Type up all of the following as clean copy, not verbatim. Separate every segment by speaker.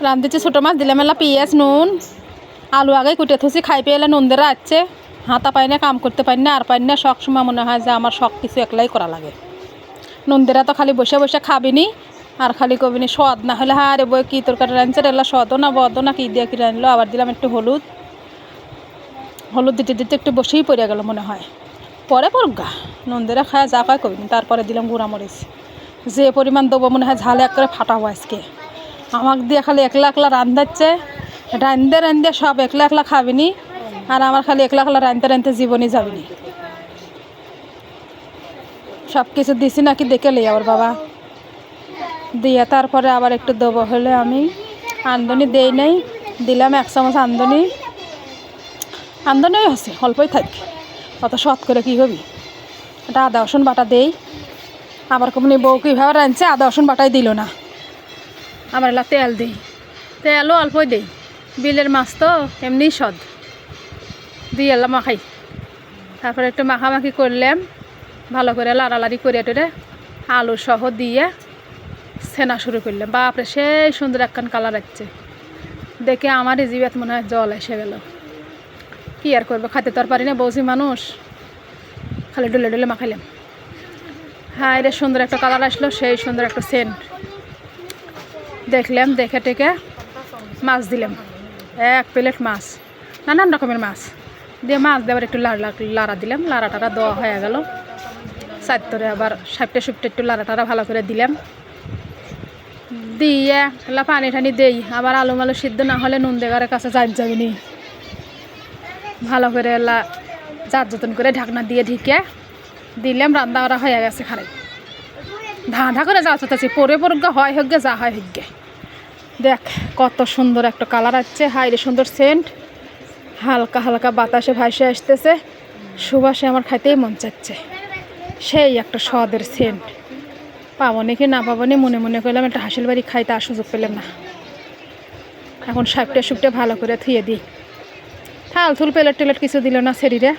Speaker 1: রাঁধেছি ছোটো মাছ, দিলাম এলা পেঁয়াজ নুন আলু আগে কুটে থুসি, খাই পেয়ে এলে নুন দেরা আসছে, হাতা পাই না, কাম করতে পারি না, আর পারি না। শখ সময় মনে হয় যে আমার শখ কিছু একলাই করা লাগে। নুন দেরা তো খালি বসে বসে খাবিনি, আর খালি কবিনি স্বাদ না হলে হ্যাঁ রে বই কী তরকারি রাঁধছে এলা স্বাদও না বদও না, কী দিয়ে কী রাঁধলো। আবার দিলাম একটু হলুদ দিতে দিতে একটু বসেই পড়ে গেল মনে হয়। পরে পড়গা নুন দেরা খায় যা খায় কবিনি। তারপরে দিলাম গুঁড়ামরিচ, যে পরিমাণ দেবো মনে হয় ঝালে এক করে ফাটাবো আজকে। আমাকে দিয়ে খালি একলা একলা রান্ধাচ্ছে, রান্ধে সব একলা একলা খাবিনি, আর আমার খালি একলা একলা রাঁধতে জীবনই যাবিনি। সব কিছু দিছি নাকি দেখে লি আবার বাবা দিয়ে তারপরে আবার একটু দেবো হলে আমি আমদনি দেই নেই, দিলাম 1 চামচ আমদনিই হচ্ছে, অল্পই থাকি, অত শর্ট করে কী হবি। এটা আদা রসুন বাটা দেই। আবার কমনি বউ কীভাবে রাঁধছে আদা রসুন বাটাই দিল না। আবার এলা তেল দিই, তেলও অল্পই দিই, বিলের মাছ তো এমনি স্বাদ দিয়ে এলাম মাখাই। তারপরে একটু মাখামাখি করলাম, ভালো করে লাড়ালাড়ি করে টোরে আলু সহ দিয়ে সেনা শুরু করলাম। বাপরে সেই সুন্দর একখান কালার আসছে, দেখে আমার জিভে মনে হয় জল এসে গেল। কী আর করবো, খাইতে তো আর পারি না, বউসি মানুষ, খালি ডলে ডলে মাখাইলাম। হ্যাঁ রে সুন্দর একটা কালার আসলো, সেই সুন্দর একটা সেন্ট দেখলাম। দেখে টেকে মাছ দিলাম, 1 প্লেট মাছ, নানান রকমের মাছ দিয়ে মাছ দেওয়ার একটু লাড়া দিলাম। লাড়া টাড়া দেওয়া হয়ে গেল, চারটরে আবার সাপটে সুপটে একটু লাড়া টাড়া ভালো করে দিলাম। দিয়ে এলা পানি টানি দেই। আবার আলু মালু সিদ্ধ না হলে নুন দেগারের কাছে যাবিনি। ভালো করে এলা জাত যতন করে ঢাকনা দিয়ে ঢেকে দিলাম। রান্না করা হয়ে গেছে, খারাই ধাঁধা করে যা চাচ্ছি পরে পরগা হয় হোক যা হয় হোক। দেখ কত সুন্দর একটা কালার আসছে, হাইরে সুন্দর সেন্ট, হালকা হালকা বাতাসে ভাসে আসতেছে, সুবাসে আমার খাইতেই মন চাচ্ছে। সেই একটা স্বাদের সেন্ট, পাবো নাকি না পাবো নি মনে মনে করলাম একটা হাসিল বাড়ি খাই, তার সুযোগ পেলাম না। এখন সাপটে সুপটে ভালো করে থুয়ে দিই। থাল থুল প্লেট টেলেট কিছু দিল না, শরীরে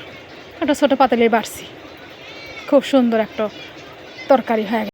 Speaker 1: একটা ছোটো পাতালেই বাড়ছি। খুব সুন্দর একটা তরকারি হয়ে গেছে।